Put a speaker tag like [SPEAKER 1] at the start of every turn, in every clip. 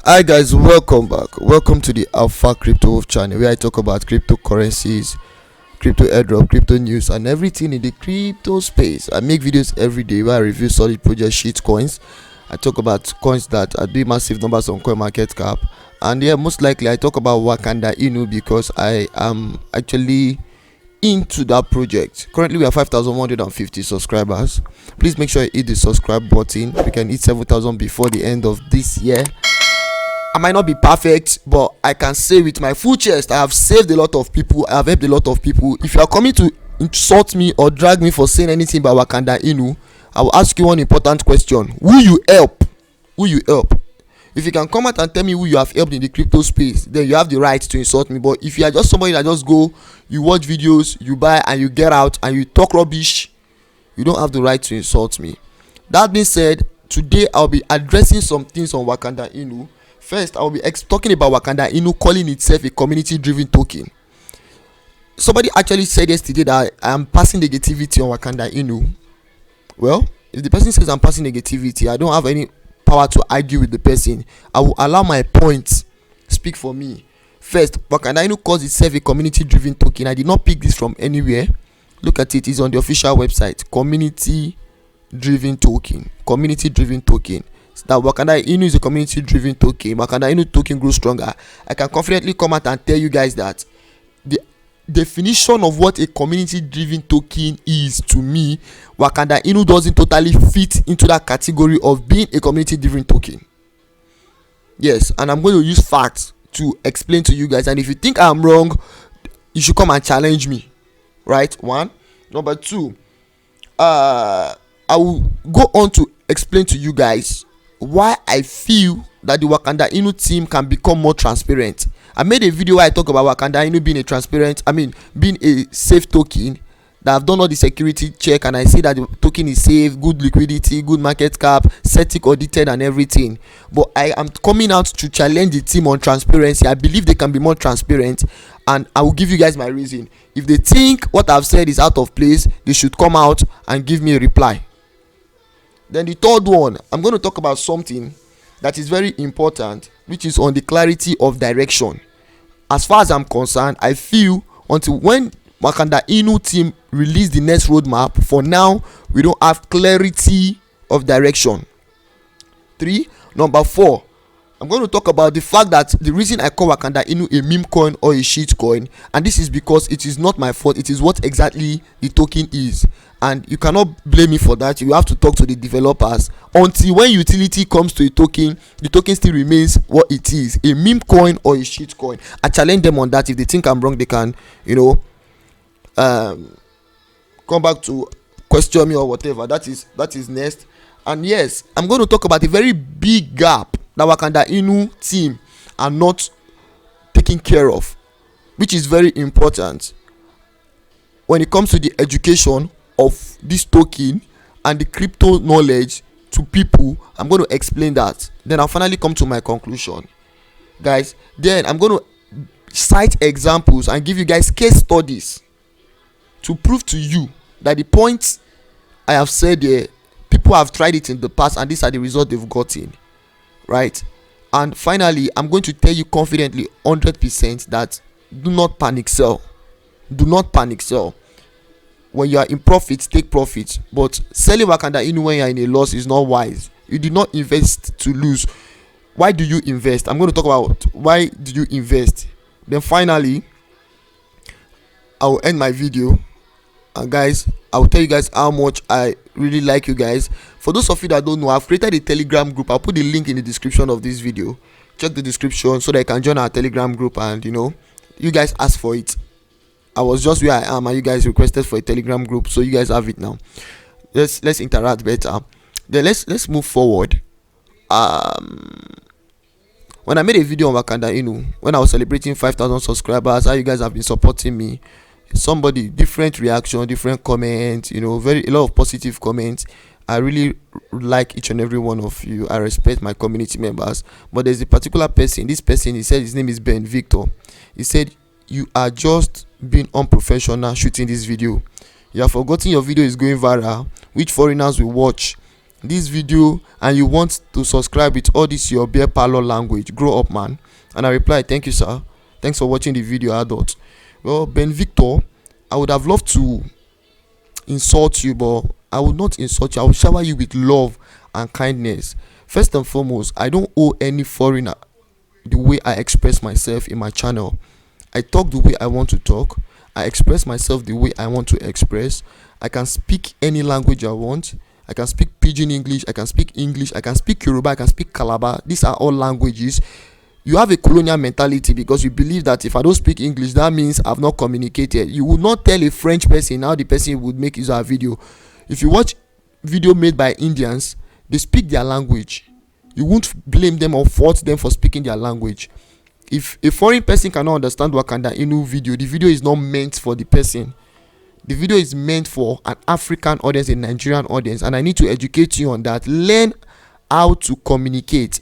[SPEAKER 1] Hi guys, welcome back. Welcome to the Alpha Crypto Wolf channel where I talk about cryptocurrencies, crypto airdrop, crypto news, and everything in the crypto space. I make videos every day where I review solid project shit coins. I talk about coins that are doing massive numbers on CoinMarketCap, and yeah, most likely I talk about Wakanda Inu because I am actually into that project. Currently we have 5,150 subscribers. Please make sure you hit the subscribe button. We can hit 7,000 before the end of this year. I might not be perfect, but I can say with my full chest, I have saved a lot of people. I have helped a lot of people. If you are coming to insult me or drag me for saying anything about Wakanda Inu, I will ask you one important question: who you help? Who you help? If you can come out and tell me who you have helped in the crypto space, then you have the right to insult me. But if you are just somebody that just go, you watch videos, you buy and you get out and you talk rubbish, you don't have the right to insult me. That being said, today I'll be addressing some things on Wakanda Inu. First, I will be talking about Wakanda Inu calling itself a community-driven token. Somebody actually said yesterday that I am passing negativity on Wakanda Inu. Well, if the person says I'm passing negativity, I don't have any power to argue with the person. I will allow my points speak for me. First, Wakanda Inu calls itself a community-driven token. I did not pick this from anywhere. Look at it. It's on the official website. Community-driven token. Community-driven token. That Wakanda Inu is a community-driven token. Wakanda Inu token grows stronger. I can confidently come out and tell you guys that the definition of what a community-driven token is, to me, Wakanda Inu doesn't totally fit into that category of being a community-driven token. Yes, and I'm going to use facts to explain to you guys. And if you think I'm wrong, you should come and challenge me. Right? One. Number two, I will go on to explain to you guys why I feel that the Wakanda Inu team can become more transparent. I made a video where I talk about Wakanda Inu being a safe token, that I've done all the security check and I say that the token is safe, good liquidity, good market cap, static audited and everything. But I am coming out to challenge the team on transparency. I believe they can be more transparent, and I will give you guys my reason. If they think what I've said is out of place, they should come out and give me a reply. Then the third one, I'm going to talk about something that is very important, which is on the clarity of direction. As far as I'm concerned, I feel until when Wakanda Inu team release the next roadmap, for now we don't have clarity of direction. Number 4, I'm going to talk about the fact that the reason I call Wakanda Inu a meme coin or a shit coin, and this is because it is not my fault. It is what exactly the token is, and you cannot blame me for that. You have to talk to the developers. Until when utility comes to a token, the token still remains what it is, a meme coin or a shit coin. I challenge them on that. If they think I'm wrong, they can come back to question me or whatever. That is next. And yes, I'm going to talk about a very big gap that Wakanda Inu team are not taking care of, which is very important when it comes to the education of this token and the crypto knowledge to people. I'm going to explain that. Then I'll finally come to my conclusion, guys. Then I'm going to cite examples and give you guys case studies to prove to you that the points I have said there, people have tried it in the past and these are the results they've gotten. Right? And finally, I'm going to tell you confidently 100% that do not panic sell. Do not panic sell. When you are in profit, take profit. But selling Wakanda Inu when you are in a loss is not wise. You did not invest to lose. Why do you invest? I'm going to talk about why do you invest. Then finally, I will end my video. And guys, I will tell you guys how much I really like you guys. For those of you that don't know, I've created a Telegram group. I'll put the link in the description of this video. Check the description so that you can join our Telegram group, and you guys asked for it. I was just where I am and you guys requested for a Telegram group, so you guys have it now. Let's interact better. Then let's move forward. When I made a video on Wakanda Inu, when I was celebrating 5,000 subscribers, how you guys have been supporting me. Somebody, different reaction, different comments, a lot of positive comments. I really like each and every one of you. I respect my community members. But there's a particular person. This person, he said his name is Ben Victor. He said, you are just being unprofessional shooting this video. You have forgotten your video is going viral, which foreigners will watch. this video and you want to subscribe with all this your beer parlor language, grow up, man. And I replied, thank you, sir. Thanks for watching the video, adult. Well, Ben Victor, I would have loved to insult you, but I would not insult you. I will shower you with love and kindness. First and foremost, I don't owe any foreigner the way I express myself in my channel. I talk the way I want to talk. I express myself the way I want to express. I can speak any language I want. I can speak Pidgin English, I can speak English, I can speak Yoruba, I can speak Calabar. These are all languages. You have a colonial mentality because you believe that if I don't speak English, that means I've not communicated. You would not tell a French person how the person would make use of a video. If you watch video made by Indians, they speak their language. You won't blame them or fault them for speaking their language. If a foreign person cannot understand Wakanda Inu video, the video is not meant for the person. The video is meant for an African audience, a Nigerian audience, and I need to educate you on that. Learn how to communicate.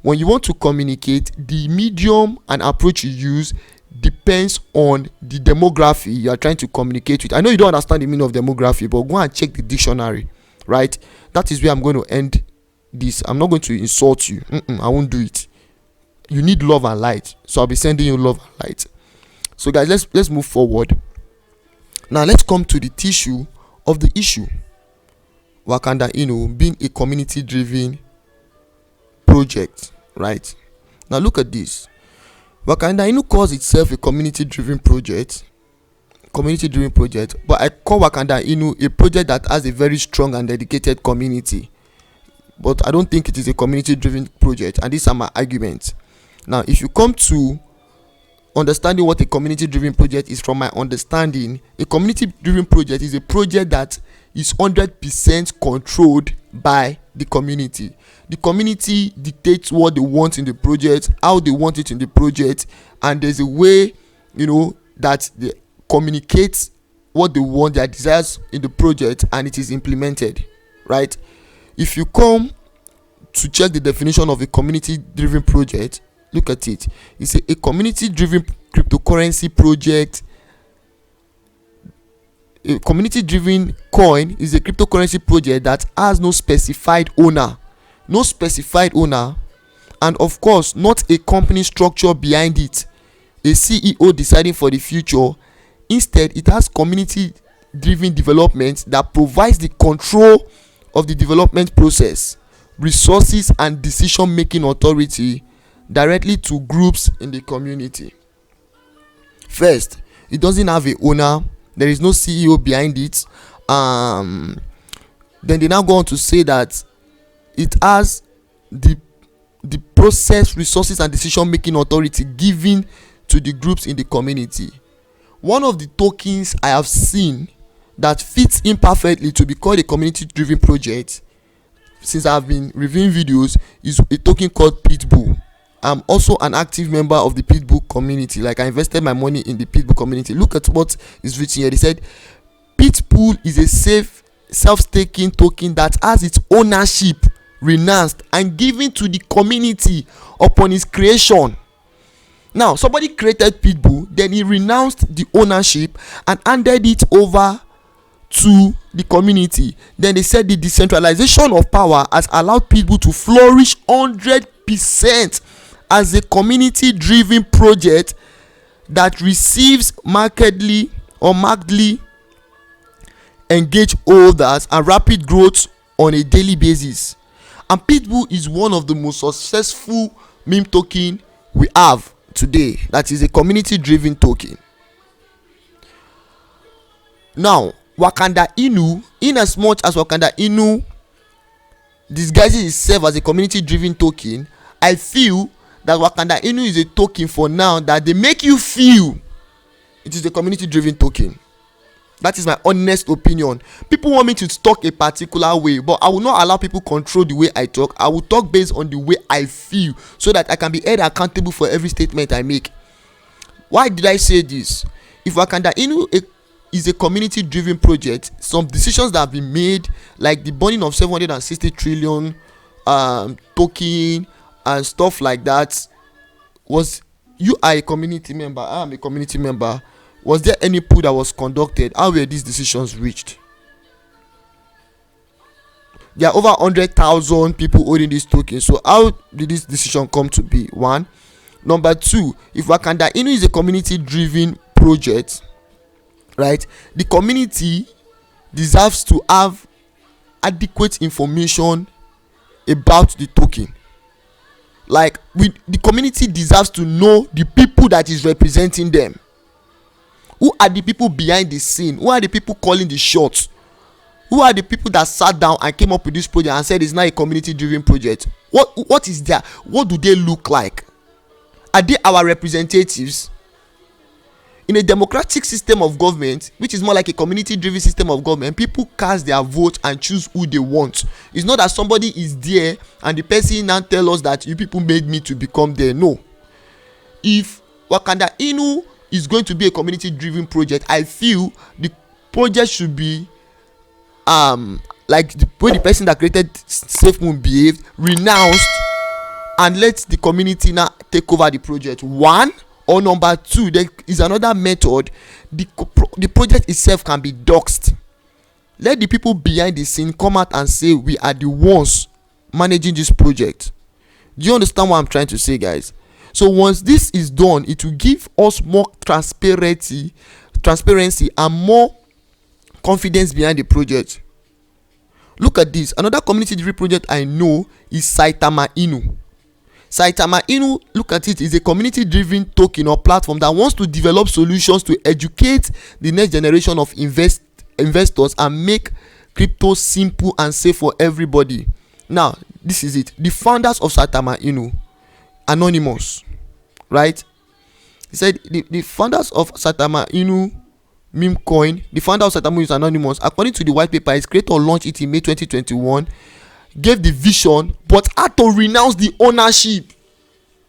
[SPEAKER 1] When you want to communicate, the medium and approach you use depends on the demography you are trying to communicate with. I know you don't understand the meaning of demography, but go and check the dictionary, right? That is where I'm going to end this. I'm not going to insult you. I won't do it. You need love and light, so I'll be sending you love and light. So guys, let's move forward. Now let's come to the tissue of the issue. Wakanda Inu being a community-driven project, right? Now look at this. Wakanda Inu calls itself a community-driven project, but I call Wakanda Inu a project that has a very strong and dedicated community. But I don't think it is a community-driven project, and these are my arguments. Now, if you come to understanding what a community-driven project is, from my understanding, a community-driven project is a project that is 100% controlled by the community. The community dictates what they want in the project, how they want it in the project, and there's a way, that they communicate what they want, their desires in the project, and it is implemented, right? If you come to check the definition of a community-driven project, look at it. It's a community-driven cryptocurrency project. A community-driven coin is a cryptocurrency project that has no specified owner, and of course not a company structure behind it, a CEO deciding for the future. Instead, it has community-driven development that provides the control of the development process, resources, and decision-making authority directly to groups in the community. First, it doesn't have a owner. There is no CEO behind it. Then they now go on to say that it has the process, resources, and decision-making authority given to the groups in the community. One of the tokens I have seen that fits imperfectly to be called a community-driven project, since I've been reviewing videos, is a token called Pitbull. I'm also an active member of the Pitbull community. Like, I invested my money in the Pitbull community. Look at what is written here. They said Pitbull is a safe self-staking token that has its ownership renounced and given to the community upon its creation. Now, somebody created Pitbull, then he renounced the ownership and handed it over to the community. Then they said the decentralization of power has allowed Pitbull to flourish 100% as a community-driven project that receives markedly engaged holders and rapid growth on a daily basis. And Pitbull is one of the most successful meme token we have today. That is a community-driven token. Now, Wakanda Inu, in as much as Wakanda Inu disguises itself as a community-driven token, I feel that Wakanda Inu is a token for now that they make you feel it is a community-driven token. That is my honest opinion. People want me to talk a particular way, but I will not allow people control the way I talk. I will talk based on the way I feel, so that I can be held accountable for every statement I make. Why did I say this? If Wakanda Inu is a community-driven project, some decisions that have been made, like the burning of 760 trillion token and stuff like that, was, you are a community member, I am a community member, was there any pool that was conducted? How were these decisions reached? There are over 100,000 people holding this token. So how did this decision come to be? One. Number two, if Wakanda Inu is a community driven project, right, the community deserves to have adequate information about the token. Like, the community deserves to know the people that is representing them. Who are the people behind the scene? Who are the people calling the shots? Who are the people that sat down and came up with this project and said it's not a community driven project? What is there? What do they look like? Are they our representatives? In a democratic system of government, which is more like a community driven system of government, people cast their vote and choose who they want. It's not that somebody is there and the person now tell us that you people made me to become there. No. If Wakanda Inu is going to be a community driven project, I feel the project should be like the way the person that created Safe Moon behaved, renounced, and let the community now take over the project. One. Or number two, there is another method. The project itself can be doxed. Let the people behind the scene come out and say we are the ones managing this project. Do you understand what I'm trying to say, guys? So once this is done, it will give us more transparency and more confidence behind the project. Look at this. Another community driven project I know is Saitama Inu. Saitama Inu, look at it, is a community driven token or platform that wants to develop solutions to educate the next generation of investors and make crypto simple and safe for everybody. Now, this is it. The founders of Saitama Inu, anonymous, right? He said the founders of Saitama Inu meme coin, the founder of Saitama Inu is anonymous. According to the white paper, his creator launched it in May 2021. Gave the vision but had to renounce the ownership.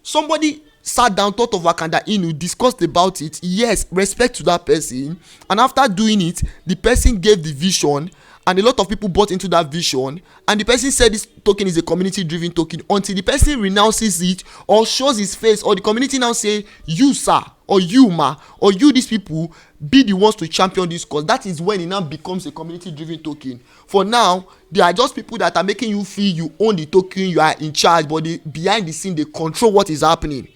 [SPEAKER 1] Somebody sat down, thought of Wakanda Inu, discussed about it. Yes, respect to that person. And after doing it, the person gave the vision and a lot of people bought into that vision, and the person said this token is a community driven token until the person renounces it or shows his face, or the community now say, you sir, or you ma, or you these people be the ones to champion this cause. That is when it now becomes a community driven token. For now, they are just people that are making you feel you own the token, you are in charge, but behind the scene they control what is happening.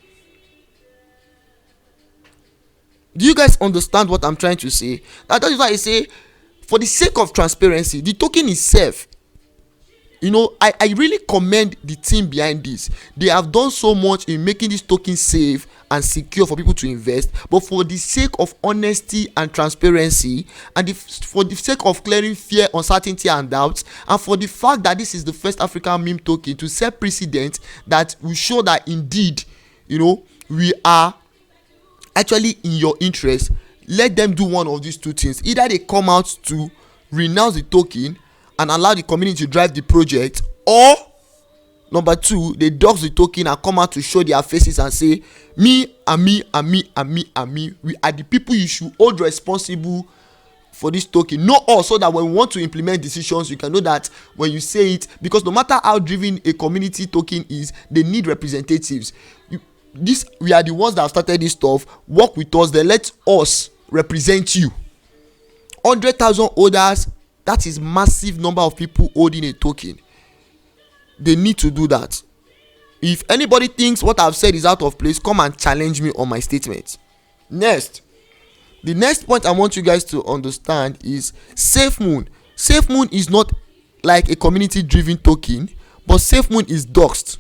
[SPEAKER 1] Do you guys understand what I'm trying to say? That is why I say, for the sake of transparency, the token itself, I really commend the team behind this. They have done so much in making this token safe and secure for people to invest. But for the sake of honesty and transparency, and for the sake of clearing fear, uncertainty, and doubts, and for the fact that this is the first African meme token to set precedent that will show that indeed, we are actually in your interest, let them do one of these two things. Either they come out to renounce the token and allow the community to drive the project, or number two, they dox the token and come out to show their faces and say, me and me and me and me and me, we are the people you should hold responsible for this token. Know us, so that when we want to implement decisions, you can know that when you say it, because no matter how driven a community token is, they need representatives. We are the ones that have started this stuff. Work with us, then let us represent you. 100,000 holders, that is massive number of people holding a token. They need to do that. If anybody thinks what I've said is out of place, come and challenge me on my statement. Next, the next point I want you guys to understand is Safe Moon. Safe Moon is not like a community driven token, but Safe Moon is doxed.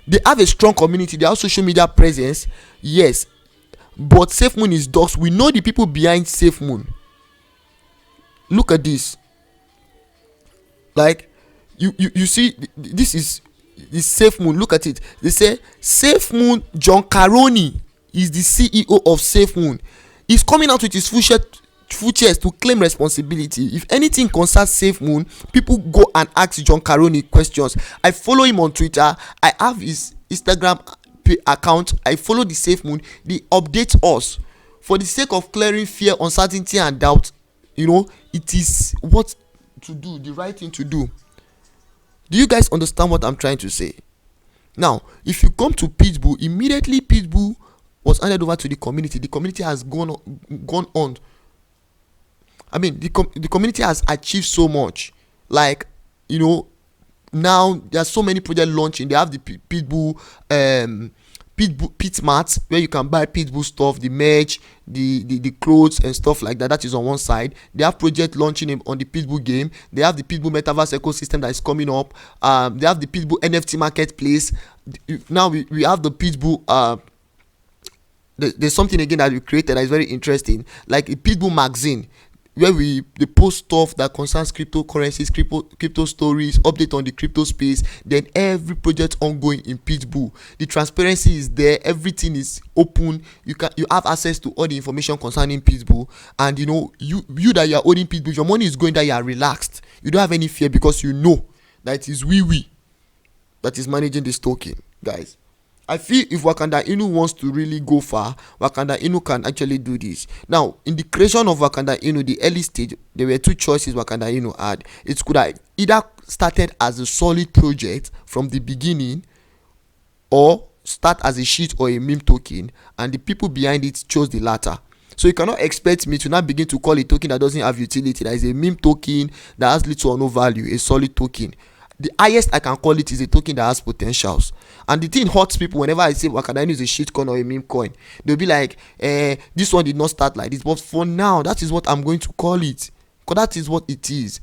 [SPEAKER 1] They have a strong community, they have social media presence, yes, but Safe Moon is doxed. We know the people behind Safe Moon. Look at this. Like, you see, this is Safe Moon. Look at it. They say Safe Moon John Caroni is the CEO of Safe Moon. He's coming out with his full chest to claim responsibility. If anything concerns Safe Moon, people go and ask John Caroni questions. I follow him on Twitter. I have his Instagram account. I follow the Safe Moon. They update us. For the sake of clearing fear, uncertainty, and doubt, it is what to do, the right thing to do. Do you guys understand what I'm trying to say? Now, if you come to Pitbull, immediately Pitbull was handed over to the community. The community has gone on. I mean, the community has achieved so much. Like, Now there's so many projects launching. They have the Pitbull pit mats where you can buy Pitbull stuff, the merch, the clothes and stuff like that. That is on one side. They have project launching on the Pitbull game. They have the Pitbull metaverse ecosystem that is coming up. They have the Pitbull NFT marketplace. Now we have the Pitbull there's something again that we created that is very interesting, like a Pitbull magazine where they post stuff that concerns cryptocurrencies, crypto stories, update on the crypto space. Then every project ongoing in Pitbull, the transparency is there, everything is open. You have access to all the information concerning Pitbull, and you that you are owning Pitbull, your money is going there, you are relaxed, you don't have any fear, because you know that it is we that is managing this token, guys. I feel if Wakanda Inu wants to really go far, Wakanda Inu can actually do this. Now, in the creation of Wakanda Inu, the early stage, there were two choices Wakanda Inu had. It could have either started as a solid project from the beginning, or start as a sheet or a meme token, and the people behind it chose the latter. So you cannot expect me to now begin to call a token that doesn't have utility, that is a meme token that has little or no value, a solid token. The highest I can call it is a token that has potentials. And the thing hurts people whenever I say Wakanda Inu is a shit coin or a meme coin. They'll be like, this one did not start like this. But for now, that is what I'm going to call it, because that is what it is.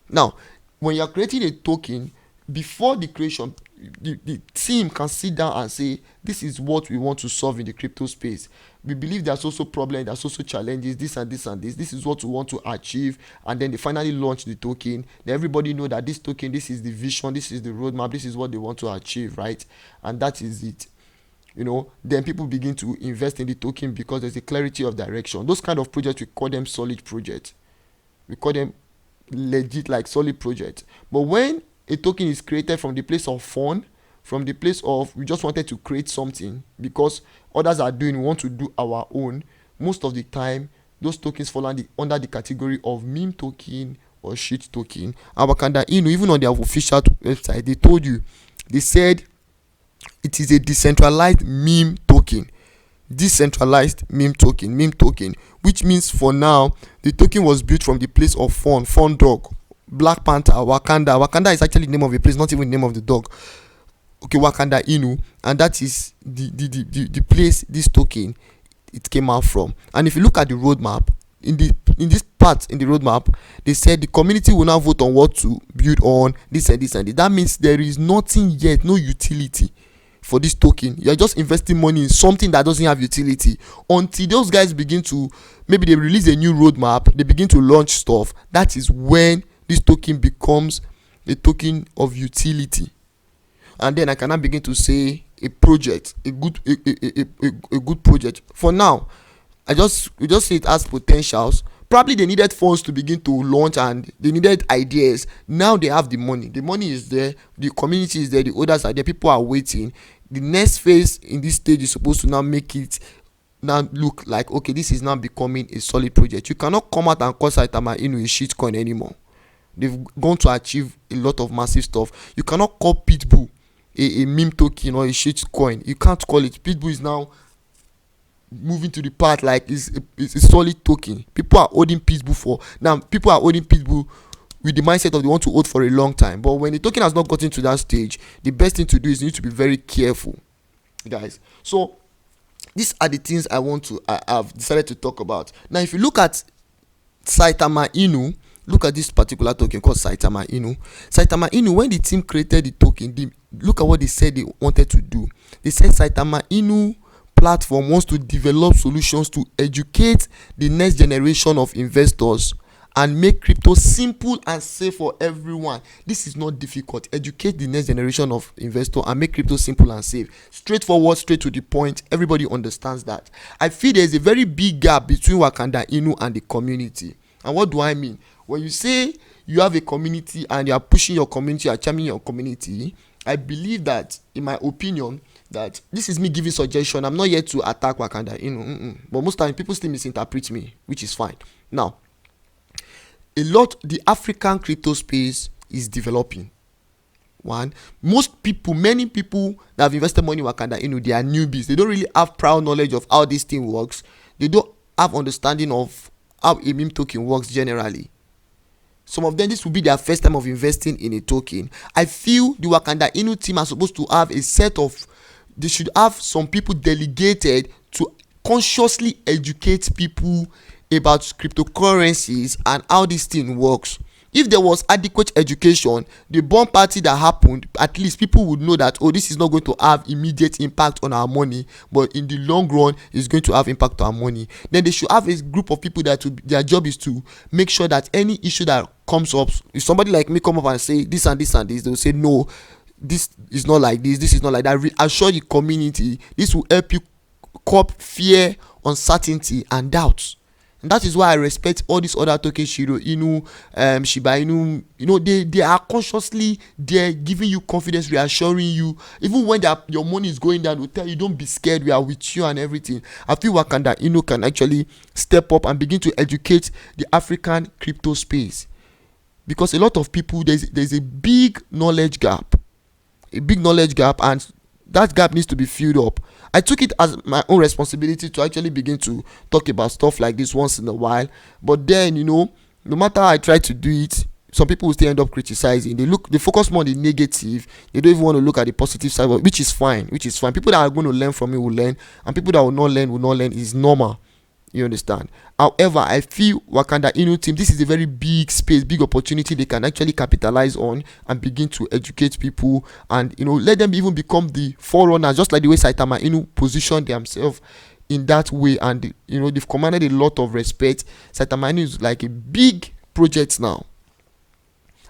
[SPEAKER 1] Now, when you're creating a token, before the creation, the team can sit down and say, this is what we want to solve in the crypto space. We believe there's also problems, there's also challenges, this and this and this. This is what we want to achieve. And then they finally launch the token. Then everybody know that this token, this is the vision, this is the roadmap, this is what they want to achieve, right? And that is it. Then people begin to invest in the token because there's a clarity of direction. Those kind of projects, we call them solid projects. We call them legit, like solid projects. But when a token is created from the place of fun, from the place of we just wanted to create something because others are doing, we want to do our own, most of the time those tokens fall under the category of meme token or shit token. And Wakanda Inu, even on their official website, they said it is a decentralized meme token. Decentralized meme token, which means for now the token was built from the place of fun dog, Black Panther, Wakanda is actually the name of a place, not even the name of the dog. Okay, Wakanda Inu, and that is the place this token it came out from. And if you look at the roadmap, in this part in the roadmap, they said the community will now vote on what to build on, this and this and this. That means there is nothing yet, no utility for this token. You're just investing money in something that doesn't have utility until those guys begin to, maybe they release a new roadmap, they begin to launch stuff. That is when this token becomes a token of utility, and then I cannot begin to say a project, a good project. For now, we just say it has potentials. Probably they needed funds to begin to launch, and they needed ideas. Now they have the money. The money is there. The community is there. The others are there. People are waiting. The next phase in this stage is supposed to now make it now look like, okay, this is now becoming a solid project. You cannot come out and call Saitama Inu a shit coin anymore. They've gone to achieve a lot of massive stuff. You cannot call Pitbull a meme token or a shit coin. You can't call it. Pitbull is now moving to the part like it's a solid token. People are holding Pitbull with the mindset of they want to hold for a long time. But when the token has not gotten to that stage, the best thing to do is you need to be very careful, guys. So these are the things I've decided to talk about. Now, if you look at Saitama Inu, look at this particular token called Saitama Inu. Saitama Inu, when the team created the token, look at what they said they wanted to do. They said Saitama Inu platform wants to develop solutions to educate the next generation of investors and make crypto simple and safe for everyone. This is not difficult. Educate the next generation of investors and make crypto simple and safe. Straightforward, straight to the point. Everybody understands that. I feel there is a very big gap between Wakanda Inu and the community. And what do I mean? When you say you have a community and you are pushing your community, you are charming your community, I believe that, in my opinion, that this is me giving suggestion. I'm not here to attack Wakanda Inu, but most times people still misinterpret me, which is fine. Now, the African crypto space is developing. Many people that have invested money in Wakanda Inu, they are newbies. They don't really have prior knowledge of how this thing works. They don't have understanding of how a meme token works generally. some of them this will be their first time of investing in a token. I feel the Wakanda Inu team are supposed to have a set of, they should have some people delegated to consciously educate people about cryptocurrencies and how this thing works. If there was adequate education, the bomb party that happened, at least people would know that, oh, this is not going to have immediate impact on our money, but in the long run it's going to have impact on our money. Then they should have a group of people that their job is to make sure that any issue that comes up, if somebody like me come up and say this and this and this, they'll say no, this is not like this is not like that. Reassure the community. This will help you curb fear, uncertainty and doubts. And that is why I respect all these other tokens, Shiba Inu, they are consciously there, giving you confidence, reassuring you. Even when your money is going down, they tell you don't be scared, we are with you and everything. I feel Wakanda Inu can actually step up and begin to educate the African crypto space, because a lot of people, there's a big knowledge gap, and that gap needs to be filled up. I took it as my own responsibility to actually begin to talk about stuff like this once in a while. But then, no matter how I try to do it, some people will still end up criticizing. They focus more on the negative. They don't even want to look at the positive side, which is fine. People that are going to learn from me will learn, and people that will not learn is normal. You understand? However, I feel Wakanda Inu team, this is a very big space, big opportunity they can actually capitalize on and begin to educate people, and let them even become the forerunners, just like the way Saitama Inu positioned themselves in that way. And they've commanded a lot of respect. Saitama Inu is like a big project now.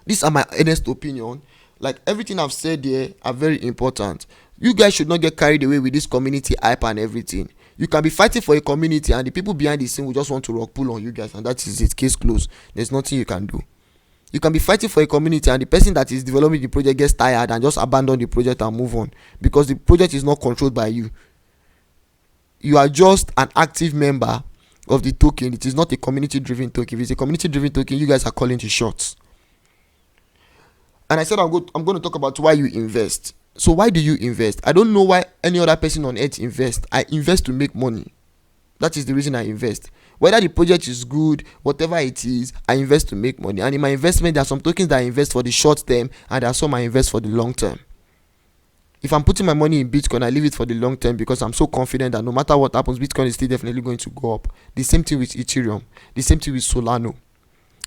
[SPEAKER 1] These are my honest opinion. Like everything I've said here are very important. You guys should not get carried away with this community hype and everything. You can be fighting for a community and the people behind the scene will just want to rock pull on you guys, and that is it, case closed. There's nothing you can do. You can be fighting for a community and the person that is developing the project gets tired and just abandon the project and move on, because the project is not controlled by you. You are just an active member of the token. It is not a community driven token. If it's a community driven token, you guys are calling the shots. And I said I'm going to talk about why you invest. So why do you invest? I don't know why any other person on earth invests. I invest to make money. That is the reason I invest. Whether the project is good, whatever it is, I invest to make money. And in my investment, there are some tokens that I invest for the short term, and there are some I invest for the long term. If I'm putting my money in Bitcoin, I leave it for the long term because I'm so confident that no matter what happens, Bitcoin is still definitely going to go up. The same thing with Ethereum. The same thing with Solano.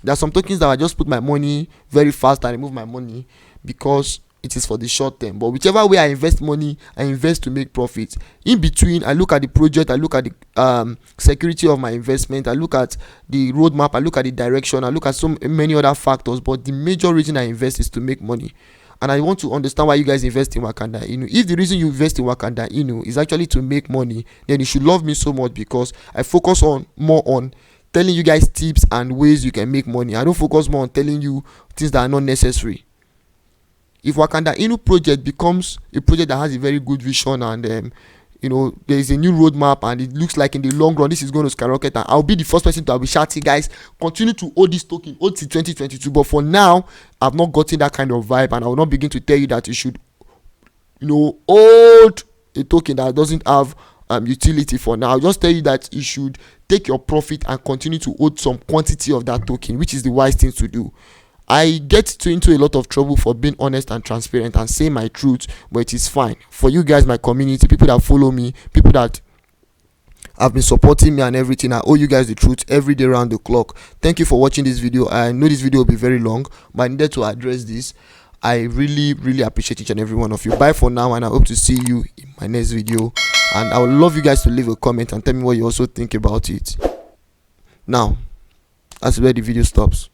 [SPEAKER 1] There are some tokens that I just put my money very fast and remove my money because it is for the short term. But whichever way I invest money, I invest to make profit. In between, I look at the project, I look at the security of my investment, I look at the roadmap, I look at the direction, I look at so many other factors. But the major reason I invest is to make money. And I want to understand why you guys invest in Wakanda Inu. If the reason you invest in Wakanda Inu is actually to make money, then you should love me so much, because I focus more on telling you guys tips and ways you can make money. I don't focus more on telling you things that are not necessary. If Wakanda Inu project becomes a project that has a very good vision and there is a new roadmap and it looks like in the long run this is going to skyrocket, and I'll be the first person to be shouting, guys, continue to hold this token, hold till 2022. But for now, I've not gotten that kind of vibe, and I will not begin to tell you that you should hold a token that doesn't have utility for now. I'll just tell you that you should take your profit and continue to hold some quantity of that token, which is the wise thing to do. I get into a lot of trouble for being honest and transparent and saying my truth, but it is fine. For you guys, my community, people that follow me, people that have been supporting me and everything, I owe you guys the truth every day around the clock. Thank you for watching this video. I know this video will be very long, but I needed to address this. I really, really appreciate each and every one of you. Bye for now, and I hope to see you in my next video. And I would love you guys to leave a comment and tell me what you also think about it. Now, that's where the video stops.